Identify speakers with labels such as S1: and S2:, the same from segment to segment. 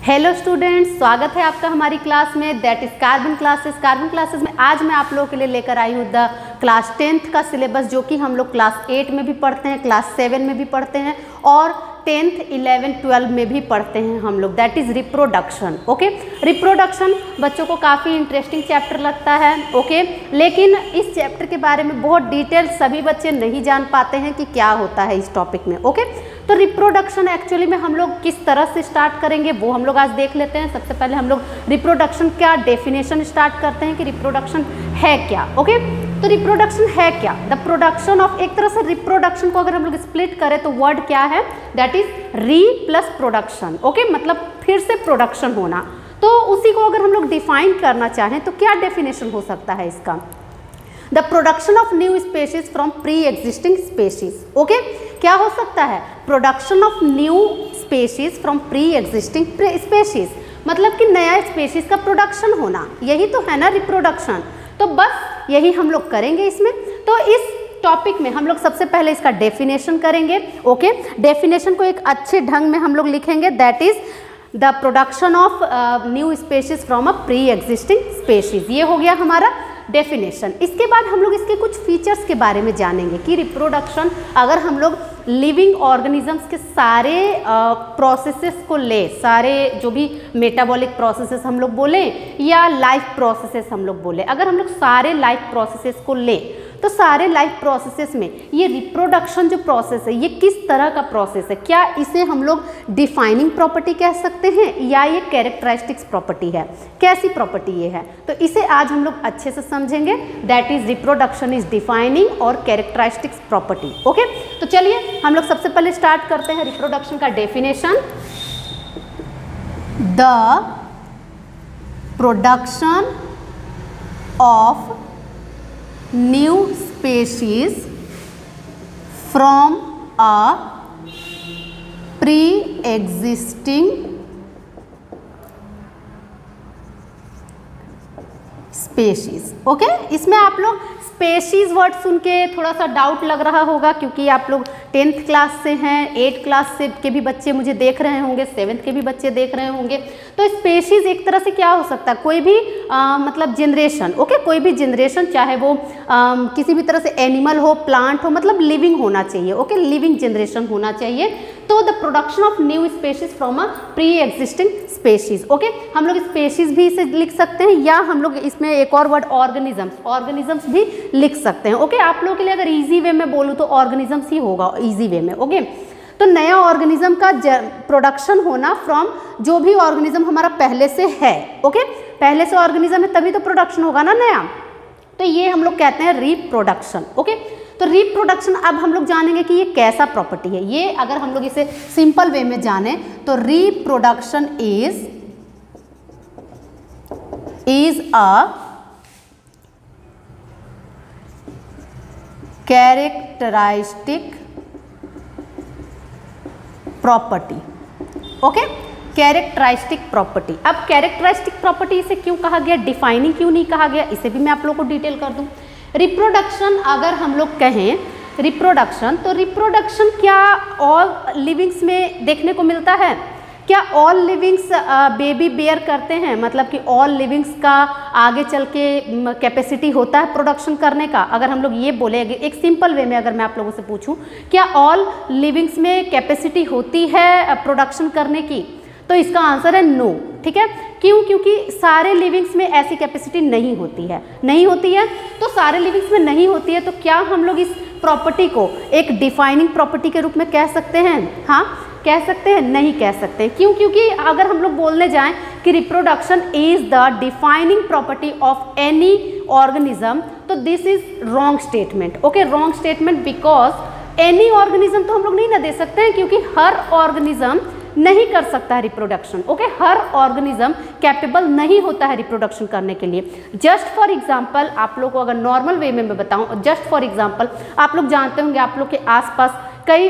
S1: Hello students, स्वागत है आपका हमारी क्लास में, that is carbon classes. Carbon classes में आज मैं आप लोगों के लिए लेकर आई हूँ द क्लास 10th का सिलेबस, जो कि हम लोग क्लास 8 में भी पढ़ते हैं, क्लास 7 में भी पढ़ते हैं और 10th, 11, 12 में भी पढ़ते हैं हम लोग, that is reproduction. Okay, reproduction बच्चों को काफ़ी इंटरेस्टिंग चैप्टर लगता है। ओके, लेकिन इस चैप्टर के बारे में बहुत डिटेल सभी बच्चे नहीं जान पाते हैं कि क्या होता है इस टॉपिक में। ओके, तो रिप्रोडक्शन एक्चुअली में हम लोग किस तरह से स्टार्ट करेंगे वो हम लोग आज देख लेते हैं। सबसे पहले हम लोग रिप्रोडक्शन का डेफिनेशन स्टार्ट करते हैं कि रिप्रोडक्शन है क्या। ओके, तो रिप्रोडक्शन है क्या? द प्रोडक्शन ऑफ, एक तरह से रिप्रोडक्शन को अगर हम लोग स्प्लिट करें तो वर्ड क्या है, दैट इज री प्लस प्रोडक्शन। ओके, मतलब फिर से प्रोडक्शन होना। तो उसी को अगर हम लोग डिफाइन करना चाहें तो क्या डेफिनेशन हो सकता है इसका? The production of new species from pre existing species. Okay, क्या हो सकता है? Production of new species from pre existing species, मतलब कि नया स्पेशीज का प्रोडक्शन होना, यही तो है ना रिप्रोडक्शन। तो बस यही हम लोग करेंगे इसमें। तो इस टॉपिक में हम लोग सबसे पहले इसका डेफिनेशन करेंगे। ओके, डेफिनेशन को एक अच्छे ढंग में हम लोग लिखेंगे, that is the production of new species from a pre existing species. ये हो गया हमारा डेफिनेशन। इसके बाद हम लोग इसके कुछ फीचर्स के बारे में जानेंगे कि रिप्रोडक्शन, अगर हम लोग लिविंग ऑर्गेनिजम्स के सारे प्रोसेसेस को ले, सारे जो भी मेटाबॉलिक प्रोसेसेस हम लोग बोले या लाइफ प्रोसेसेस हम लोग बोले, अगर हम लोग सारे लाइफ प्रोसेसेस को ले तो सारे लाइफ प्रोसेसेस में ये रिप्रोडक्शन जो प्रोसेस है ये किस तरह का प्रोसेस है? क्या इसे हम लोग डिफाइनिंग प्रॉपर्टी कह सकते हैं या ये कैरेक्टरिस्टिक्स प्रॉपर्टी है? कैसी प्रॉपर्टी ये है? तो इसे आज हम लोग अच्छे से समझेंगे, that is reproduction is defining और कैरेक्टरिस्टिक्स प्रॉपर्टी। ओके, तो चलिए हम लोग सबसे पहले स्टार्ट करते हैं रिप्रोडक्शन का definition. The production of new species from a pre-existing species। Okay, इसमें आप लोग स्पेशीज वर्ड सुन के थोड़ा सा डाउट लग रहा होगा, क्योंकि आप लोग 10th क्लास से हैं, 8th क्लास से के भी बच्चे मुझे देख रहे होंगे, 7th के भी बच्चे देख रहे होंगे। तो स्पेशीज एक तरह से क्या हो सकता है? कोई भी मतलब जनरेशन। ओके, कोई भी जनरेशन, चाहे वो किसी भी तरह से एनिमल हो, प्लांट हो, मतलब लिविंग होना चाहिए। ओके, लिविंग जनरेशन होना चाहिए। तो the production of new species from a pre existing species. Okay, हम लोग स्पेशीज भी इसे लिख सकते हैं या हम लोग इसमें एक और वर्ड ऑर्गेनिजम्स भी लिख सकते हैं। ओके, आप लोगों के लिए अगर इजी वे में बोलूँ तो ऑर्गेनिजम्स ही होगा इजी वे में। ओके, तो नया ऑर्गेनिज्म का प्रोडक्शन होना फ्रॉम जो भी ऑर्गेनिज्म हमारा पहले से है। ओके, पहले से ऑर्गेनिज्म है तभी तो प्रोडक्शन होगा ना नया, तो ये हम लोग कहते हैं रिप्रोडक्शन। ओके, तो रिप्रोडक्शन अब हम लोग जानेंगे कि ये कैसा प्रॉपर्टी है। ये अगर हम लोग इसे सिंपल वे में जाने तो reproduction is a characteristic property. Okay, characteristic property. अब कैरेक्टरिस्टिक प्रॉपर्टी इसे क्यों कहा गया, डिफाइनिंग क्यों नहीं कहा गया, इसे भी मैं आप लोगों को डिटेल कर दूं। रिप्रोडक्शन अगर हम लोग कहें रिप्रोडक्शन, तो रिप्रोडक्शन क्या ऑल लिविंग्स में देखने को मिलता है? क्या ऑल लिविंग्स बेबी बेयर करते हैं? मतलब कि ऑल लिविंग्स का आगे चल के कैपेसिटी होता है प्रोडक्शन करने का? अगर हम लोग ये बोले एक सिंपल वे में, अगर मैं आप लोगों से पूछूं क्या ऑल लिविंग्स में कैपेसिटी होती है प्रोडक्शन करने की, तो इसका आंसर है नो। ठीक है, क्यों? क्योंकि सारे लिविंग्स में ऐसी कैपेसिटी नहीं होती है। नहीं होती है तो सारे लिविंग्स में नहीं होती है, तो क्या हम लोग इस प्रॉपर्टी को एक डिफाइनिंग प्रॉपर्टी के रूप में कह सकते हैं? हाँ, कह सकते हैं? नहीं कह सकते। क्यों? क्योंकि अगर हम लोग बोलने जाएं कि reproduction is the defining property of any organism, तो this is wrong statement. Okay, wrong statement, because any organism तो हम लोग नहीं ना दे सकते हैं, क्योंकि हर ऑर्गेनिज्म नहीं कर सकता है रिप्रोडक्शन। ओके, हर ऑर्गेनिज्म कैपेबल नहीं होता है रिप्रोडक्शन करने के लिए। जस्ट फॉर एग्जांपल, आप लोग को अगर नॉर्मल वे में मैं बताऊं, जस्ट फॉर एग्जांपल, आप लोग जानते होंगे, आप लोग के आसपास कई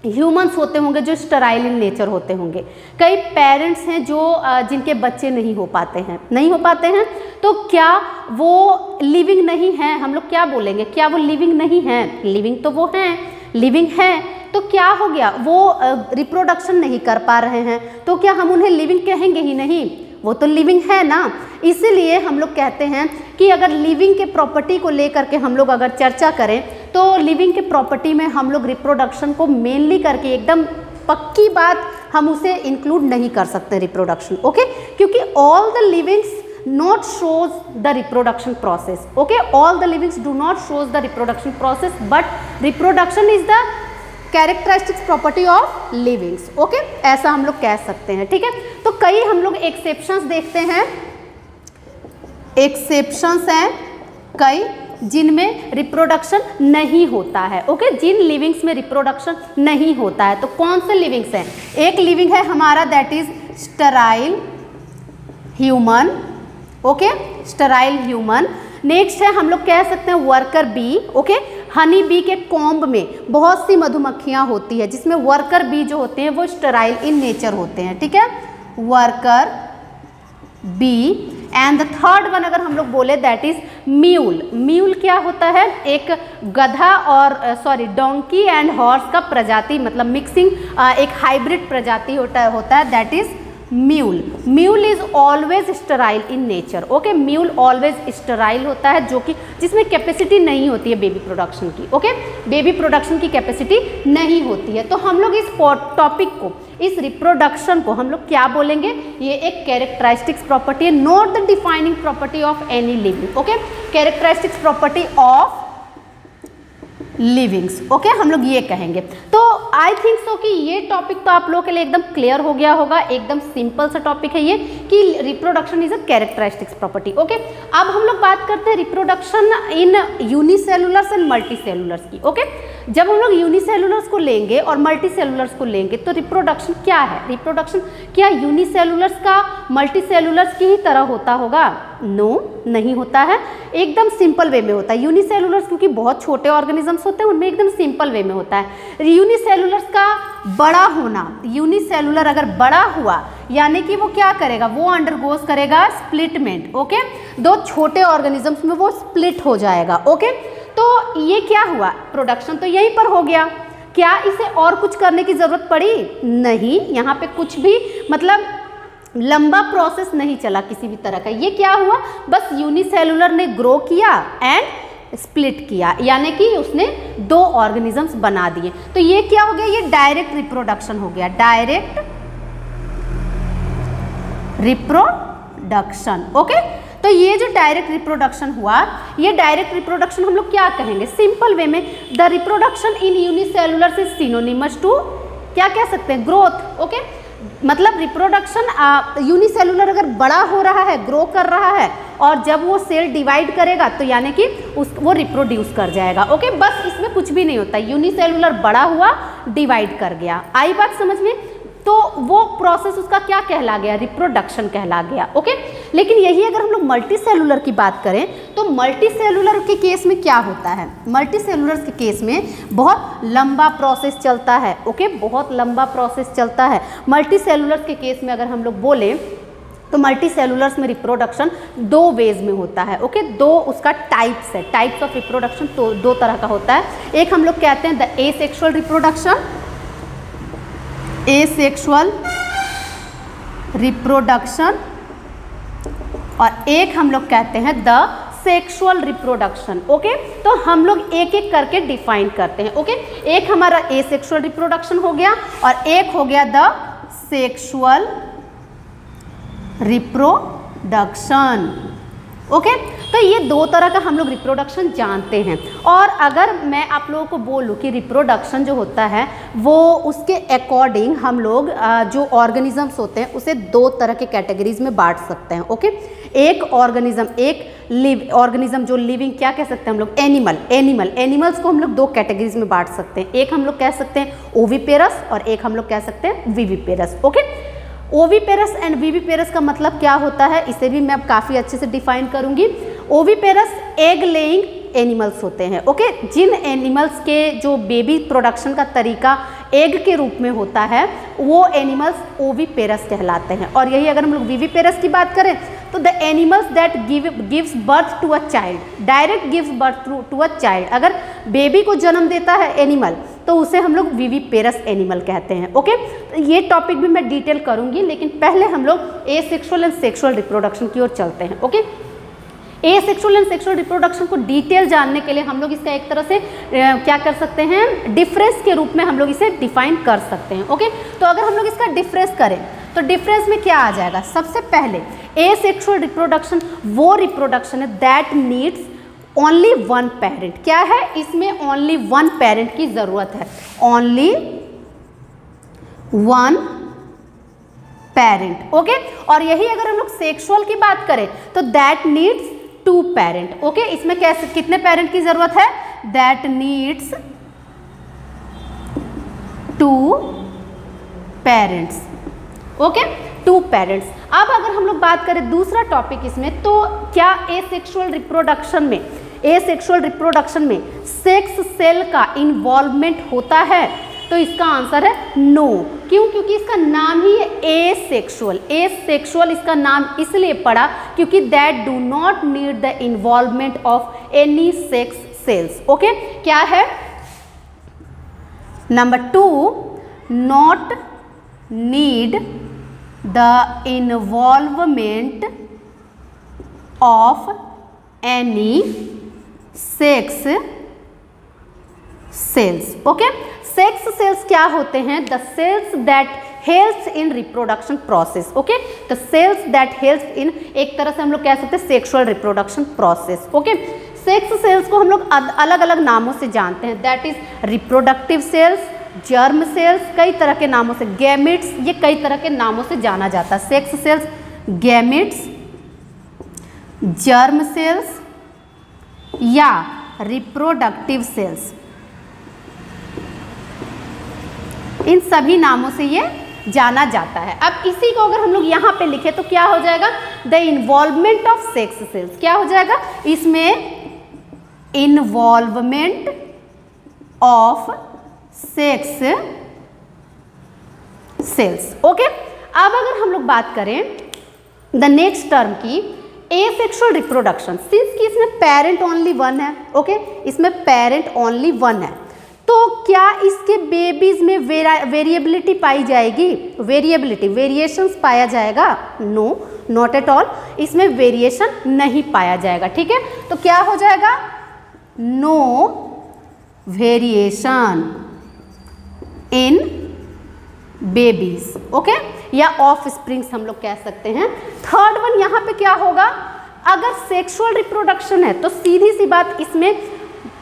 S1: ह्यूमंस होते होंगे जो स्टराइल इन नेचर होते होंगे, कई पेरेंट्स हैं जो जिनके बच्चे नहीं हो पाते हैं, तो क्या वो लिविंग नहीं हैं? हम लोग क्या बोलेंगे, क्या वो लिविंग नहीं हैं? लिविंग तो वो हैं, लिविंग हैं तो क्या हो गया, वो रिप्रोडक्शन नहीं कर पा रहे हैं, तो क्या हम उन्हें लिविंग कहेंगे ही नहीं, वो तो लिविंग है ना। इसीलिए हम लोग कहते हैं कि अगर लिविंग के प्रॉपर्टी को लेकर के हम लोग अगर चर्चा करें तो लिविंग के प्रॉपर्टी में हम लोग रिप्रोडक्शन को मेनली करके एकदम पक्की बात हम उसे इंक्लूड नहीं कर सकते रिप्रोडक्शन, ओके, क्योंकि all the livings not shows the reproduction process, okay, all the livings do not shows the reproduction process, but reproduction is the characteristics property of livings, okay, ऐसा हम लोग कह सकते हैं, ठीक है। तो कई हम लोग एक्सेप्शंस देखते हैं, एक्सेप्शंस हैं कई जिनमें रिप्रोडक्शन नहीं होता है, ओके, जिन लिविंग्स में रिप्रोडक्शन नहीं होता है। तो कौन से लिविंग्स हैं, एक लिविंग है हमारा that is sterile human, okay, sterile human. Next है हम लोग कह सकते हैं worker bee, okay, honey bee के कॉम्ब में बहुत सी मधुमक्खियां होती है जिसमें वर्कर बी जो होते हैं वो स्टेराइल इन नेचर होते हैं, ठीक है, worker bee. And the third one अगर हम लोग बोले दैट इज म्यूल। म्यूल क्या होता है, एक गधा और डोंकी एंड हॉर्स का प्रजाति, मतलब मिक्सिंग एक हाइब्रिड प्रजाति होता है that is mule. Mule is always sterile in nature, okay, mule always sterile होता है जो कि जिसमें कैपेसिटी नहीं होती है बेबी प्रोडक्शन की, ओके, बेबी प्रोडक्शन की कैपेसिटी नहीं होती है। तो हम लोग इस टॉपिक को, इस रिप्रोडक्शन को हम लोग क्या बोलेंगे, ये एक कैरेक्टरिस्टिक्स प्रॉपर्टी है, not the defining property of any living, okay, characteristics property of livings, okay, हम लोग ये कहेंगे। तो आई थिंक सो कि ये टॉपिक तो आप लोगों के लिए एकदम क्लियर हो गया होगा, एकदम सिंपल सा टॉपिक है ये कि reproduction is a characteristics property, okay. अब हम लोग बात करते हैं रिप्रोडक्शन इन यूनिसेलुलर्स एंड मल्टीसेलुलर्स की, ओके। जब हम लोग यूनिसेलुलर्स को लेंगे और मल्टीसेलुलर्स को लेंगे तो रिप्रोडक्शन क्या है, रिप्रोडक्शन क्या यूनिसेलुलर्स का मल्टीसेलुलर्स की ही तरह होता होगा, नो, नहीं होता है, एकदम सिंपल वे में होता है। यूनिसेलुलर्स क्योंकि बहुत छोटे ऑर्गेनिजम्स होते हैं उनमें एकदम सिंपल वे में होता है। यूनिसेलुलर्स का बड़ा होना, यूनिसेलुलर अगर बड़ा हुआ यानी कि वो क्या करेगा, वो अंडरगोज करेगा स्प्लिटमेंट, ओके, दो छोटे ऑर्गेनिजम्स में वो स्प्लिट हो जाएगा, ओके। तो ये क्या हुआ, प्रोडक्शन तो यहीं पर हो गया, क्या इसे और कुछ करने की जरूरत पड़ी, नहीं, यहाँ पे कुछ भी मतलब लंबा प्रोसेस नहीं चला किसी भी तरह का। ये क्या हुआ, बस यूनिसेलुलर ने ग्रो किया एंड स्प्लिट किया, यानी कि उसने दो ऑर्गेनिजम्स बना दिए। तो ये क्या हो गया, ये डायरेक्ट रिप्रोडक्शन हो गया, डायरेक्ट रिप्रोडक्शन, ओके। तो ये जो डायरेक्ट रिप्रोडक्शन हुआ, ये डायरेक्ट रिप्रोडक्शन हम लोग क्या कहेंगे, सिंपल वे में the reproduction in unicellular is synonymous to, क्या कह सकते हैं, ग्रोथ, ओके। मतलब रिप्रोडक्शन यूनिसेलुलर अगर बड़ा हो रहा है, ग्रो कर रहा है, और जब वो सेल डिवाइड करेगा तो यानी कि वो रिप्रोड्यूस कर जाएगा, ओके। बस इसमें कुछ भी नहीं होता, यूनिसेलुलर बड़ा हुआ, डिवाइड कर गया, आई बात समझ में। तो वो प्रोसेस उसका क्या कहला गया, रिप्रोडक्शन कहला गया, ओके। लेकिन यही अगर हम लोग मल्टी सेलुलर की बात करें तो मल्टी सेलुलर के केस में क्या होता है, मल्टी सेलुलर के केस में बहुत लंबा प्रोसेस चलता है, ओके, बहुत लंबा प्रोसेस चलता है। मल्टी सेलुलर के केस में अगर हम लोग बोलें तो मल्टी सेलुलर्स में रिप्रोडक्शन दो वेज में होता है, ओके, दो उसका टाइप्स है, टाइप्स ऑफ रिप्रोडक्शन तो दो तरह का होता है। एक हम लोग कहते हैं the asexual reproduction, asexual reproduction, और एक हम लोग कहते हैं द सेक्सुअल रिप्रोडक्शन, ओके। तो हम लोग एक एक करके डिफाइन करते हैं, ओके। एक हमारा एसेक्सुअल रिप्रोडक्शन हो गया और एक हो गया द सेक्सुअल रिप्रोडक्शन, ओके। तो ये दो तरह का हम लोग रिप्रोडक्शन जानते हैं। और अगर मैं आप लोगों को बोलूँ कि रिप्रोडक्शन जो होता है वो उसके अकॉर्डिंग हम लोग जो ऑर्गेनिजम्स होते हैं उसे दो तरह के कैटेगरीज में बांट सकते हैं, ओके। एक ऑर्गेनिज्म, एक ऑर्गेनिज्म जो लिविंग, क्या कह सकते हैं हम लोग, एनिमल्स को हम लोग दो कैटेगरीज में बांट सकते हैं। एक हम लोग कह सकते हैं ओविपेरस और एक हम लोग कह सकते हैं viviparous, okay. Oviparous and viviparous का मतलब क्या होता है, इसे भी मैं अब काफ़ी अच्छे से डिफाइन करूंगी। ओविपेरस एग लेइंग एनिमल्स होते हैं, ओके। जिन एनिमल्स के जो बेबी प्रोडक्शन का तरीका एग के रूप में होता है वो एनिमल्स ओविपेरस कहलाते हैं। और यही अगर हम लोग विविपेरस की बात करें तो the animals that gives birth to a child, direct gives birth to a child, अगर बेबी को जन्म देता है एनिमल तो उसे हम लोग विविपेरस एनिमल कहते हैं। ओके, तो ये टॉपिक भी मैं डिटेल करूंगी, लेकिन पहले हम लोग एसेक्सुअल एंड सेक्सुअल रिप्रोडक्शन की ओर चलते हैं। Okay, asexual and sexual reproduction को डिटेल जानने के लिए हम लोग इसका एक तरह से क्या कर सकते हैं, डिफरेंस के रूप में हम लोग इसे डिफाइन कर सकते हैं। ओके, तो अगर हम लोग इसका डिफरेंस करें तो डिफरेंस में क्या आ जाएगा, सबसे पहले एसेक्सुअल रिप्रोडक्शन वो रिप्रोडक्शन है that needs only one parent. क्या है, इसमें ओनली वन पेरेंट की जरूरत है, ओनली वन पेरेंट। ओके, और यही अगर हम लोग सेक्सुअल की बात करें तो that needs two parent. Okay, इसमें कैसे कितने पेरेंट की जरूरत है, that needs two parents. Okay, two parents. अब अगर हम लोग बात करें दूसरा टॉपिक इसमें, तो क्या एसेक्सुअल रिप्रोडक्शन में सेक्स सेल का इन्वॉल्वमेंट होता है, तो इसका आंसर है नो। क्यों, क्योंकि इसका नाम ही है एसेक्सुअल। एसेक्सुअल इसका नाम इसलिए पड़ा क्योंकि that do not need the involvement of any sex cells. Okay, क्या है, number 2, not need the involvement of any sex cells. Okay, sex cells क्या होते हैं, the cells that helps in reproduction process. Okay, the cells that helps in, एक तरह से हम लोग कह सकते हैं sexual reproduction process. Okay, sex cells को हम लोग अलग अलग नामों से जानते हैं, that is reproductive cells, germ cells, कई तरह के नामों से, गैमिट्स, ये कई तरह के नामों से जाना जाता है। Sex cells, gametes, germ cells या रिप्रोडक्टिव सेल्स, इन सभी नामों से ये जाना जाता है। अब इसी को अगर हम लोग यहाँ पे लिखे तो क्या हो जाएगा, the involvement of sex cells. क्या हो जाएगा, इसमें involvement of sex cells. Okay, अब अगर हम लोग बात करें द नेक्स्ट टर्म की, एसेक्सुअल रिप्रोडक्शन, सिंस कि इसमें पेरेंट ओनली वन है। ओके, इसमें पेरेंट ओनली वन है, तो क्या इसके बेबीज में वेरिएबिलिटी पाई जाएगी, वेरिएशंस पाया जाएगा, नो, नॉट एट ऑल, इसमें वेरिएशन नहीं पाया जाएगा। ठीक है, तो क्या हो जाएगा, no variation in babies. Okay, या ऑफ स्प्रिंग्स हम लोग कह सकते हैं। थर्ड वन यहाँ पे क्या होगा, अगर सेक्सुअल रिप्रोडक्शन है तो सीधी सी बात, इसमें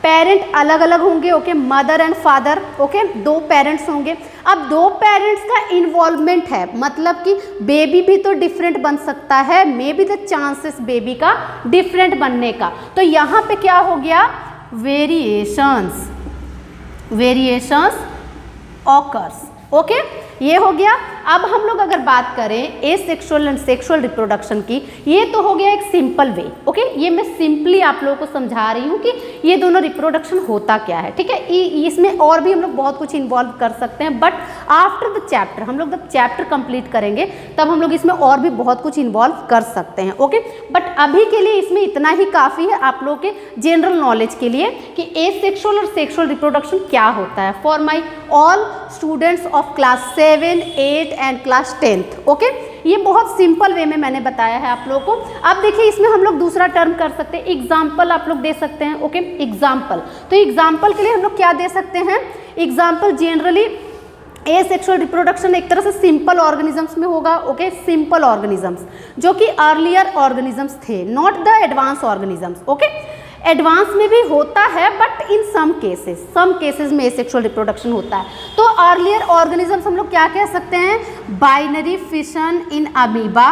S1: पेरेंट अलग अलग होंगे। Okay, mother and father, okay, दो पेरेंट्स होंगे। अब दो पेरेंट्स का इन्वॉल्वमेंट है, मतलब कि बेबी भी तो डिफरेंट बन सकता है, may be the chances baby का डिफरेंट बनने का, तो यहाँ पे क्या हो गया, वेरिएशंस ऑकर्स। ओके, ये हो गया। अब हम लोग अगर बात करें एसेक्सुअल एंड सेक्सुअल रिप्रोडक्शन की, ये तो हो गया एक सिंपल वे। ओके, ये मैं सिंपली आप लोगों को समझा रही हूँ कि ये दोनों रिप्रोडक्शन होता क्या है। ठीक है, इसमें और भी हम लोग बहुत कुछ इन्वॉल्व कर सकते हैं, बट आफ्टर द चैप्टर, हम लोग जब चैप्टर कंप्लीट करेंगे तब हम लोग इसमें और भी बहुत कुछ इन्वॉल्व कर सकते हैं। ओके, बट अभी के लिए इसमें इतना ही काफ़ी है आप लोगों के जनरल नॉलेज के लिए कि एसेक्सुअल और सेक्सुअल रिप्रोडक्शन क्या होता है, for my all students of class 7, 8 and class 10th। Okay, ये बहुत सिंपल वे में मैंने बताया है आप लोगों को। अब देखिए, इसमें हम लोग दूसरा टर्म कर सकते हैं, एग्जाम्पल आप लोग दे सकते हैं। ओके, एग्जाम्पल, तो एग्जाम्पल के लिए हम लोग क्या दे सकते हैं, एग्जाम्पल जनरली एसेक्सुअल रिप्रोडक्शन एक तरह से सिंपल ऑर्गेनिजम्स में होगा। ओके, सिंपल ऑर्गेनिजम्स जो कि अर्लियर ऑर्गेनिजम्स थे, not the advance organisms. Okay, advance में भी होता है, बट इन सम केसेस में एसेक्सुअल रिप्रोडक्शन होता है। तो अर्लियर ऑर्गेनिजम्स हम लोग क्या कह सकते हैं, binary fission in amoeba,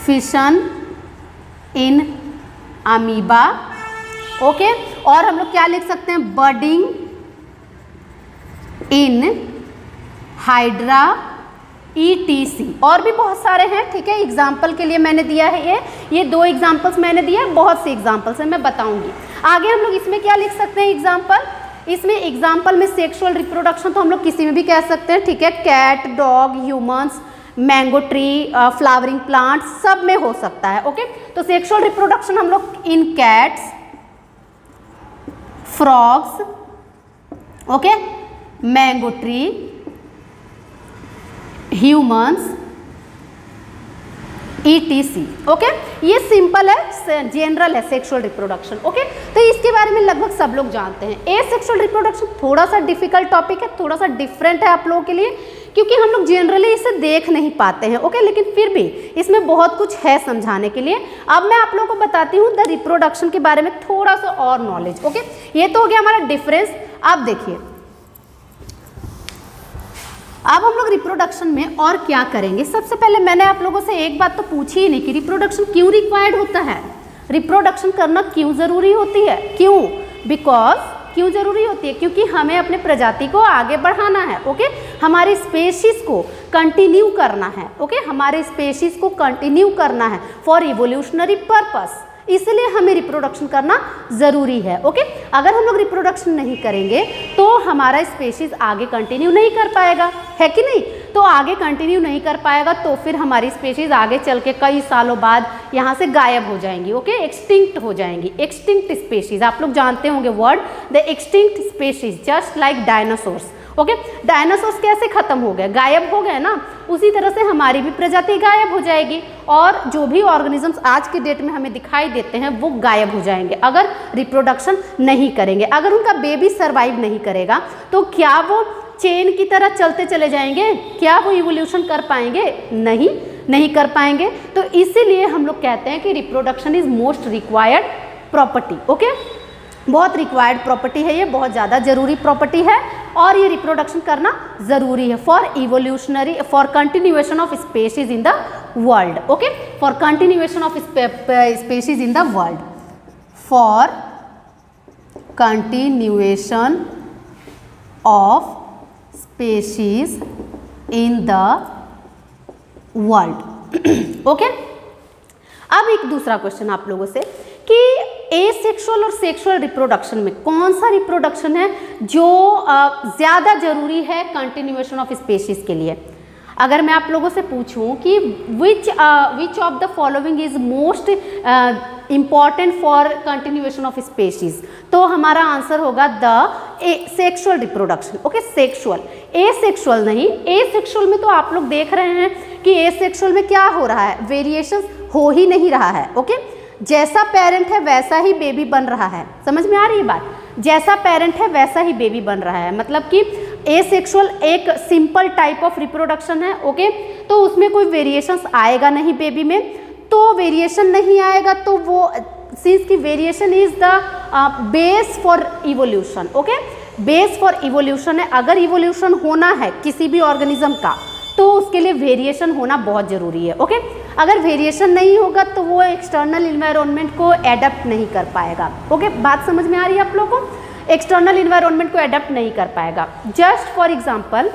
S1: fission in amoeba. Okay, और हम लोग क्या लिख सकते हैं, बर्डिंग इन हाइड्रा, ETC, और भी बहुत सारे हैं। ठीक है, एग्जाम्पल के लिए मैंने दिया है ये 2 एग्जाम्पल्स मैंने दिया है, बहुत से एग्जाम्पल्स हैं, मैं बताऊंगी आगे। हम लोग इसमें क्या लिख सकते हैं एग्जाम्पल, इसमें एग्जाम्पल में सेक्सुअल रिप्रोडक्शन तो हम लोग किसी में भी कह सकते हैं। ठीक है, cat, dog, humans, mango tree, flowering plant, सब में हो सकता है। ओके, तो सेक्सुअल रिप्रोडक्शन हम लोग in cats, frogs, okay, mango tree, humans, ETC। Okay, ये सिंपल है, जनरल है सेक्सुअल रिप्रोडक्शन। ओके, तो इसके बारे में लगभग सब लोग जानते हैं। एसेक्सुअल रिप्रोडक्शन थोड़ा सा डिफिकल्ट टॉपिक है, थोड़ा सा डिफरेंट है आप लोगों के लिए, क्योंकि हम लोग जनरली इसे देख नहीं पाते हैं। ओके, लेकिन फिर भी इसमें बहुत कुछ है समझाने के लिए। अब मैं आप लोगों को बताती हूँ द रिप्रोडक्शन के बारे में थोड़ा सा और नॉलेज। ओके, ये तो हो गया हमारा डिफरेंस। आप देखिए, अब हम लोग रिप्रोडक्शन में और क्या करेंगे। सबसे पहले मैंने आप लोगों से एक बात तो पूछी ही नहीं कि रिप्रोडक्शन क्यों रिक्वायर्ड होता है, रिप्रोडक्शन करना क्यों ज़रूरी होती है। क्यों? बिकॉज क्यों ज़रूरी होती है? क्योंकि हमें अपने प्रजाति को आगे बढ़ाना है। ओके, हमारी स्पेशीज़ को कंटिन्यू करना है। ओके, हमारे स्पेशीज़ को कंटिन्यू करना है फॉर इवोल्यूशनरी पर्पस, इसलिए हमें रिप्रोडक्शन करना ज़रूरी है। ओके, अगर हम लोग रिप्रोडक्शन नहीं करेंगे तो हमारा स्पेशीज़ आगे कंटिन्यू नहीं कर पाएगा, है कि नहीं। तो आगे कंटिन्यू नहीं कर पाएगा तो फिर हमारी स्पेशीज़ आगे चल के कई सालों बाद यहाँ से गायब हो जाएंगी। ओके, एक्सटिंक्ट हो जाएंगी। एक्सटिंक्ट स्पेशीज़ आप लोग जानते होंगे word, the extinct species just like dinosaurs. Okay, dinosaurs कैसे खत्म हो गए, गायब हो गए ना, उसी तरह से हमारी भी प्रजाति गायब हो जाएगी और जो भी ऑर्गेनिजम्स आज के डेट में हमें दिखाई देते हैं वो गायब हो जाएंगे अगर रिप्रोडक्शन नहीं करेंगे। अगर उनका बेबी सर्वाइव नहीं करेगा तो क्या वो चेन की तरह चलते चले जाएंगे? क्या वो इवोल्यूशन कर पाएंगे? नहीं कर पाएंगे। तो इसीलिए हम लोग कहते हैं कि reproduction is most required property. Okay, बहुत रिक्वायर्ड प्रॉपर्टी है, ये बहुत ज़्यादा जरूरी प्रॉपर्टी है और ये रिप्रोडक्शन करना ज़रूरी है for evolutionary, for continuation of species in the world. Okay, for continuation of species in the world, for continuation of species in the world. Okay, अब एक दूसरा क्वेश्चन आप लोगों से कि एसेक्सुअल और सेक्सुअल रिप्रोडक्शन में कौन सा रिप्रोडक्शन है जो ज़्यादा जरूरी है कंटिन्यूएशन ऑफ स्पेशीज के लिए। अगर मैं आप लोगों से पूछूं कि which of the following is most important for continuation of species, तो हमारा आंसर होगा the sexual reproduction. Okay, sexual, asexual नहीं। एसेक्सुअल में तो आप लोग देख रहे हैं कि एसेक्सुअल में क्या हो रहा है, वेरिएशन हो ही नहीं रहा है। ओके, जैसा पेरेंट है वैसा ही बेबी बन रहा है। समझ में आ रही है बात? जैसा पेरेंट है वैसा ही बेबी बन रहा है, मतलब कि एसेक्सुअल एक सिंपल टाइप ऑफ रिप्रोडक्शन है। ओके, तो उसमें कोई वेरिएशंस आएगा नहीं बेबी में, तो वेरिएशन नहीं आएगा तो वो सिंस की variation is the base for evolution. Okay, base for evolution है। अगर इवोल्यूशन होना है किसी भी ऑर्गेनिज्म का तो उसके लिए वेरिएशन होना बहुत ज़रूरी है। ओके, अगर वेरिएशन नहीं होगा तो वो एक्सटर्नल इन्वायरमेंट को एडप्ट नहीं कर पाएगा। ओके, बात समझ में आ रही है आप लोगों को? एक्सटर्नल इन्वायरमेंट को एडप्ट नहीं कर पाएगा। जस्ट फॉर एग्जांपल,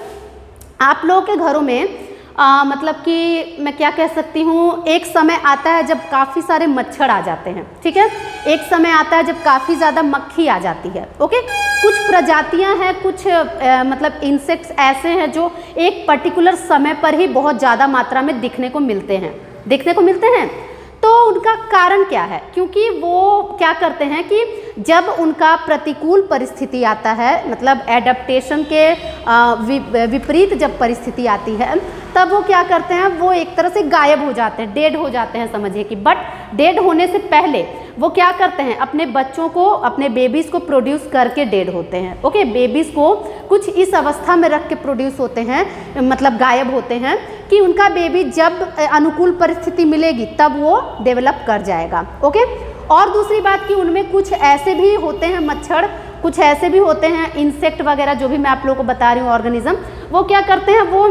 S1: आप लोगों के घरों में मतलब कि मैं क्या कह सकती हूँ, एक समय आता है जब काफ़ी सारे मच्छर आ जाते हैं, ठीक है, एक समय आता है जब काफ़ी ज़्यादा मक्खी आ जाती है। ओके, कुछ प्रजातियां हैं, कुछ मतलब इंसेक्ट्स ऐसे हैं जो एक पर्टिकुलर समय पर ही बहुत ज़्यादा मात्रा में दिखने को मिलते हैं। तो उनका कारण क्या है? क्योंकि वो क्या करते हैं कि जब उनका प्रतिकूल परिस्थिति आता है, मतलब एडप्टेशन के विपरीत जब परिस्थिति आती है, तब वो क्या करते हैं, वो एक तरह से गायब हो जाते हैं, डेड हो जाते हैं समझिए कि। बट डेड होने से पहले वो क्या करते हैं, अपने बच्चों को, अपने बेबीज़ को प्रोड्यूस करके डेड होते हैं। ओके, बेबीज़ को कुछ इस अवस्था में रख के प्रोड्यूस होते हैं, मतलब गायब होते हैं कि उनका बेबी जब अनुकूल परिस्थिति मिलेगी तब वो डेवलप कर जाएगा। ओके, और दूसरी बात कि उनमें कुछ ऐसे भी होते हैं मच्छर, कुछ ऐसे भी होते हैं इंसेक्ट वगैरह, जो भी मैं आप लोगों को बता रही हूँ ऑर्गेनिज्म, वो क्या करते हैं, वो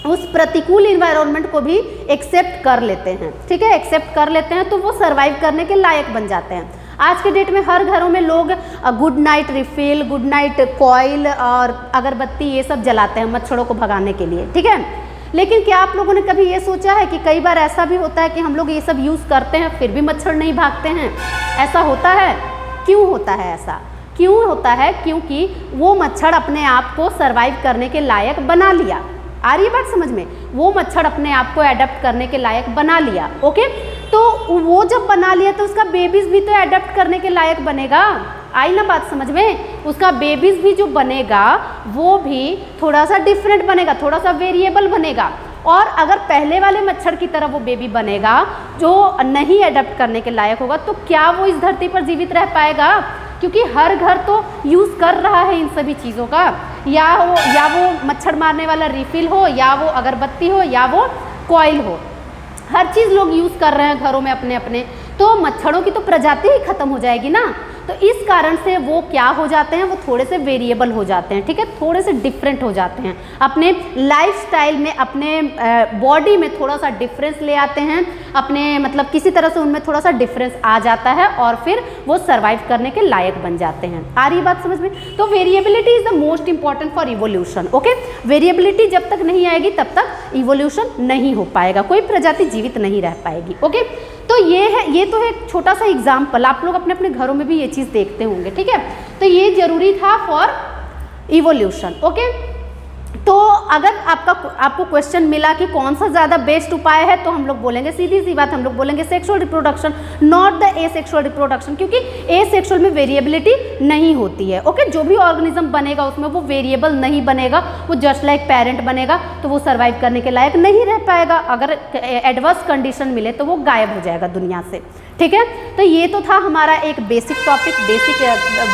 S1: उस प्रतिकूल इन्वायरमेंट को भी एक्सेप्ट कर लेते हैं। ठीक है, एक्सेप्ट कर लेते हैं तो वो सर्वाइव करने के लायक बन जाते हैं। आज के डेट में हर घरों में लोग good night refill, good night coil और अगरबत्ती ये सब जलाते हैं मच्छरों को भगाने के लिए। ठीक है, लेकिन क्या आप लोगों ने कभी ये सोचा है कि कई बार ऐसा भी होता है कि हम लोग ये सब यूज़ करते हैं फिर भी मच्छर नहीं भागते हैं? ऐसा होता है। क्यों होता है ऐसा? क्यों होता है? क्योंकि वो मच्छर अपने आप को सर्वाइव करने के लायक बना लिया। आ रही है बात समझ में? वो मच्छर अपने आप को एडप्ट करने के लायक बना लिया। ओके, तो वो जब बना लिया तो उसका बेबीज भी तो अडेप्ट करने के लायक बनेगा। आई ना बात समझ में? उसका बेबीज भी जो बनेगा वो भी थोड़ा सा डिफरेंट बनेगा, थोड़ा सा वेरिएबल बनेगा। और अगर पहले वाले मच्छर की तरह वो बेबी बनेगा जो नहीं अडेप्ट करने के लायक होगा, तो क्या वो इस धरती पर जीवित रह पाएगा? क्योंकि हर घर तो यूज़ कर रहा है इन सभी चीज़ों का, या वो मच्छर मारने वाला रिफिल हो, या वो अगरबत्ती हो, या वो कॉइल हो, हर चीज़ लोग यूज़ कर रहे हैं घरों में अपने अपने, तो मच्छरों की तो प्रजाति ही खत्म हो जाएगी ना। तो इस कारण से वो क्या हो जाते हैं, वो थोड़े से वेरिएबल हो जाते हैं, ठीक है, थोड़े से डिफरेंट हो जाते हैं, अपने लाइफस्टाइल में, अपने बॉडी में थोड़ा सा डिफरेंस ले आते हैं, अपने मतलब किसी तरह से उनमें थोड़ा सा डिफरेंस आ जाता है और फिर वो सर्वाइव करने के लायक बन जाते हैं। आ रही बात समझ में? तो variability is the most important for evolution. Okay, variability जब तक नहीं आएगी तब तक इवोल्यूशन नहीं हो पाएगा, कोई प्रजाति जीवित नहीं रह पाएगी। ओके, तो ये तो है एक छोटा सा एग्जाम्पल, आप लोग अपने अपने घरों में भी ये चीज़ देखते होंगे, ठीक है। तो ये जरूरी था फॉर इवोल्यूशन। ओके, तो अगर आपको क्वेश्चन मिला कि कौन सा ज़्यादा बेस्ट उपाय है, तो हम लोग बोलेंगे, सीधी सी बात, हम लोग बोलेंगे sexual reproduction, not the asexual reproduction, क्योंकि एसेक्सुअल में वेरिएबिलिटी नहीं होती है। ओके, जो भी ऑर्गेनिज्म बनेगा उसमें वो वेरिएबल नहीं बनेगा, वो जस्ट लाइक पेरेंट बनेगा, तो वो सर्वाइव करने के लायक नहीं रह पाएगा। अगर एडवर्स कंडीशन मिले तो वो गायब हो जाएगा दुनिया से, ठीक है। तो ये तो था हमारा एक बेसिक टॉपिक, बेसिक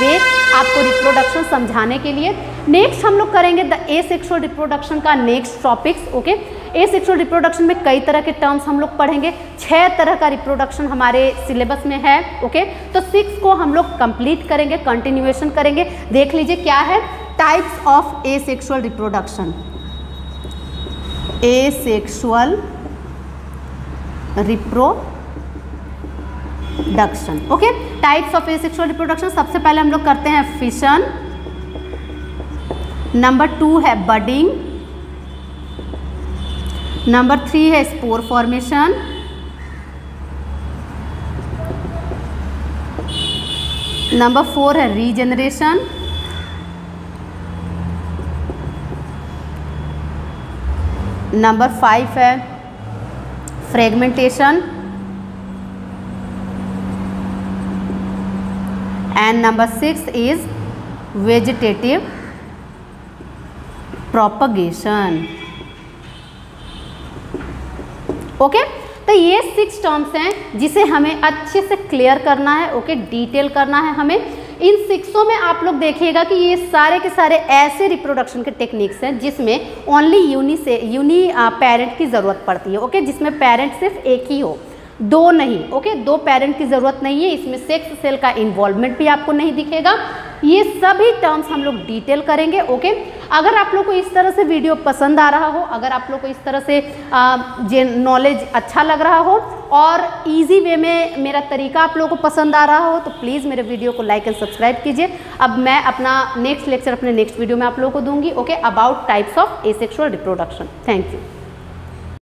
S1: वे आपको रिप्रोडक्शन समझाने के लिए। नेक्स्ट हम लोग करेंगे द एसेक्सुअल रिप्रोडक्शन का next topics. Okay, asexual reproduction में कई तरह के टर्म्स हम लोग पढ़ेंगे, 6 तरह का रिप्रोडक्शन हमारे सिलेबस में है। ओके, तो 6 को हम लोग कंप्लीट करेंगे, कंटिन्यूएशन करेंगे। देख लीजिए क्या है, types of asexual reproduction. Asexual reproduction, okay, types of asexual reproduction. सबसे पहले हम लोग करते हैं फिशन, नंबर 2 है बडिंग, नंबर 3 है स्पोर फॉर्मेशन, नंबर 4 है रीजेनरेशन, नंबर 5 है fragmentation, and number 6 is vegetative propagation. Okay, तो ये 6 टर्म्स हैं जिसे हमें अच्छे से क्लियर करना है। ओके, डिटेल करना है हमें। इन 6 में आप लोग देखिएगा कि ये सारे के सारे ऐसे रिप्रोडक्शन के टेक्निक्स हैं जिसमें ओनली यूनी पेरेंट की ज़रूरत पड़ती है। ओके, जिसमें पेरेंट सिर्फ एक ही हो, 2 नहीं। ओके, 2 पेरेंट की ज़रूरत नहीं है, इसमें सेक्स सेल का इन्वॉल्वमेंट भी आपको नहीं दिखेगा। ये सभी टर्म्स हम लोग डिटेल करेंगे। ओके, अगर आप लोग को इस तरह से वीडियो पसंद आ रहा हो, अगर आप लोग को इस तरह से नॉलेज अच्छा लग रहा हो और इजी वे में मेरा तरीका आप लोगों को पसंद आ रहा हो, तो प्लीज़ मेरे वीडियो को लाइक एंड सब्सक्राइब कीजिए। अब मैं अपना नेक्स्ट लेक्चर अपने नेक्स्ट वीडियो में आप लोगों को दूंगी। Okay, about types of asexual reproduction. Thank you.